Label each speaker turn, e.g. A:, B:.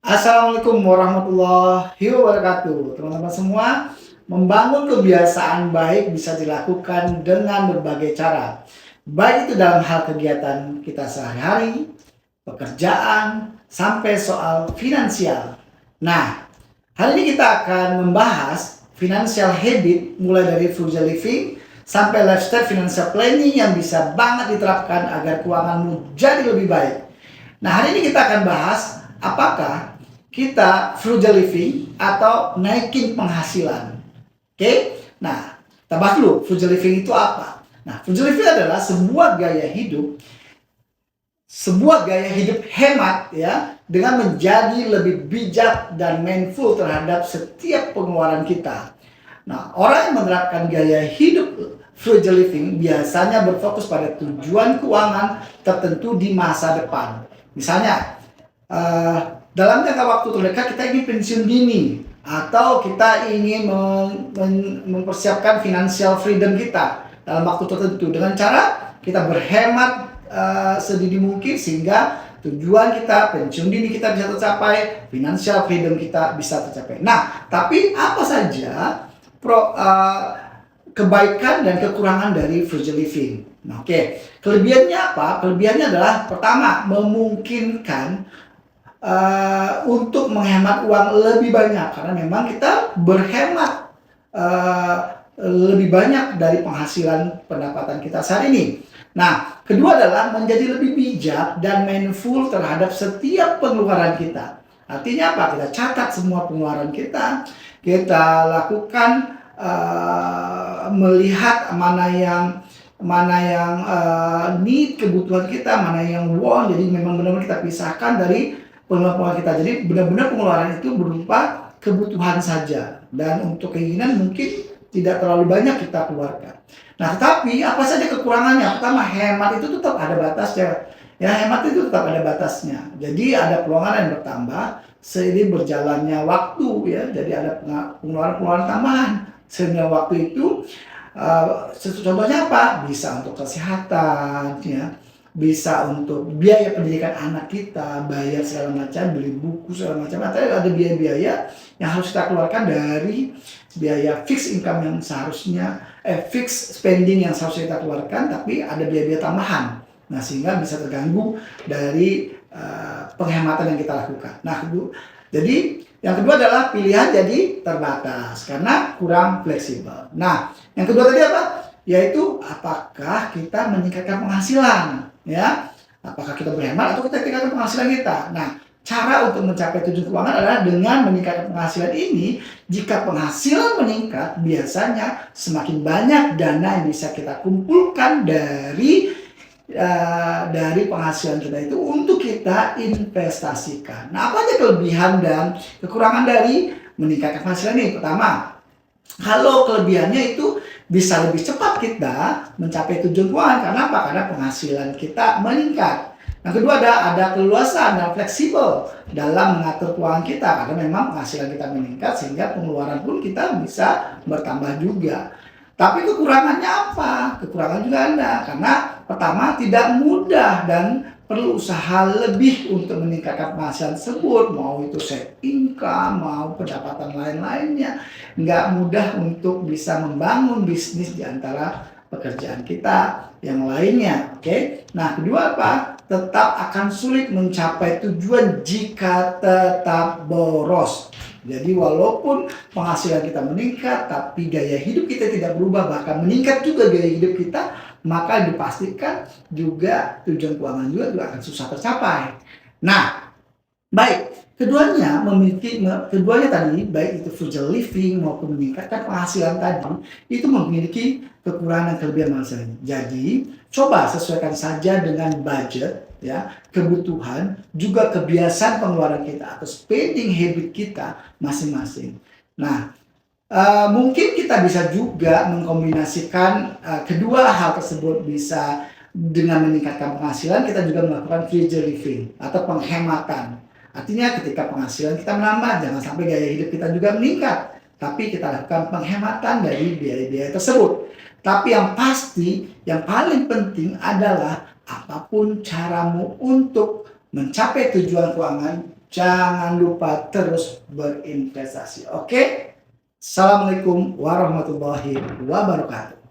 A: Assalamualaikum warahmatullahi wabarakatuh. Teman-teman semua, membangun kebiasaan baik bisa dilakukan dengan berbagai cara. Baik itu dalam hal kegiatan kita sehari-hari, pekerjaan, sampai soal finansial. Nah, hari ini kita akan membahas financial habit mulai dari frugal living sampai lifestyle financial planning yang bisa banget diterapkan agar keuanganmu jadi lebih baik. Nah, hari ini kita akan bahas apakah kita frugal living atau naikin penghasilan. Oke? Nah, kita bahas dulu frugal living itu apa. Nah, frugal living adalah sebuah gaya hidup hemat ya, dengan menjadi lebih bijak dan mindful terhadap setiap pengeluaran kita. Nah, orang yang menerapkan gaya hidup frugal living biasanya berfokus pada tujuan keuangan tertentu di masa depan. Misalnya, dalam jangka waktu terdekat kita ingin pensiun dini, atau kita ingin mempersiapkan financial freedom kita dalam waktu tertentu dengan cara kita berhemat sedini mungkin sehingga tujuan kita pensiun dini kita bisa tercapai, financial freedom kita bisa tercapai. Nah, tapi apa saja kebaikan dan kekurangan dari frugal living? Nah, kelebihannya apa? Kelebihannya adalah pertama, memungkinkan untuk menghemat uang lebih banyak karena memang kita berhemat lebih banyak dari penghasilan pendapatan kita saat ini. Nah, kedua adalah menjadi lebih bijak dan mindful terhadap setiap pengeluaran kita. Artinya apa? Kita catat semua pengeluaran kita lakukan, melihat mana yang need, kebutuhan kita, mana yang want. Jadi memang benar-benar kita pisahkan dari pengeluaran kita. Jadi benar-benar pengeluaran itu berupa kebutuhan saja, dan untuk keinginan mungkin tidak terlalu banyak kita keluarkan. Nah, tetapi apa saja kekurangannya? Pertama, hemat itu tetap ada batasnya. Ya, hemat itu tetap ada batasnya. Jadi ada pengeluaran yang bertambah seiring berjalannya waktu ya. Jadi ada pengeluaran tambahan seiring waktu itu. Contohnya apa? Bisa untuk kesehatan ya, bisa untuk biaya pendidikan anak kita, bayar segala macam, beli buku segala macam. Atau ada biaya-biaya yang harus kita keluarkan dari biaya fixed income yang seharusnya fixed spending yang seharusnya kita keluarkan, tapi ada biaya-biaya tambahan. Nah, sehingga bisa terganggu dari penghematan yang kita lakukan. Nah, jadi yang kedua adalah pilihan jadi terbatas karena kurang fleksibel. Nah, yang kedua tadi apa? Yaitu apakah kita meningkatkan penghasilan ya, apakah kita berhemat atau kita tingkatkan penghasilan kita. Nah, cara untuk mencapai tujuan keuangan adalah dengan meningkatkan penghasilan ini. Jika penghasilan meningkat, biasanya semakin banyak dana yang bisa kita kumpulkan dari penghasilan kita itu untuk kita investasikan. Nah, apa aja kelebihan dan kekurangan dari meningkatkan penghasilan ini? Pertama, kalau kelebihannya itu bisa lebih cepat kita mencapai tujuan keuangan. Karena apa? Karena penghasilan kita meningkat. Yang kedua, ada keluasan dan fleksibel dalam mengatur keuangan kita karena memang penghasilan kita meningkat sehingga pengeluaran pun kita bisa bertambah juga. Tapi kekurangannya apa? Kekurangan juga ada karena pertama, tidak mudah dan perlu usaha lebih untuk meningkatkan penghasilan tersebut, mau itu side income, mau pendapatan lain-lainnya. Nggak mudah untuk bisa membangun bisnis di antara pekerjaan kita yang lainnya. Oke. Nah, kedua apa? Tetap akan sulit mencapai tujuan jika tetap boros. Jadi walaupun penghasilan kita meningkat, tapi gaya hidup kita tidak berubah, bahkan meningkat juga gaya hidup kita, maka dipastikan juga tujuan keuangan juga akan susah tercapai. Nah, baik, keduanya tadi, baik itu frugal living maupun meningkatkan penghasilan tadi, itu memiliki kekurangan dan kelebihan masing-masing. Jadi, coba sesuaikan saja dengan budget, ya, kebutuhan, juga kebiasaan pengeluaran kita atau spending habit kita masing-masing. Nah, mungkin kita bisa juga mengkombinasikan kedua hal tersebut. Bisa dengan meningkatkan penghasilan, kita juga melakukan frugal living atau penghematan. Artinya ketika penghasilan kita menambah, jangan sampai gaya hidup kita juga meningkat, tapi kita lakukan penghematan dari biaya-biaya tersebut. Tapi yang pasti, yang paling penting adalah apapun caramu untuk mencapai tujuan keuangan, jangan lupa terus berinvestasi. Oke? Assalamualaikum warahmatullahi wabarakatuh.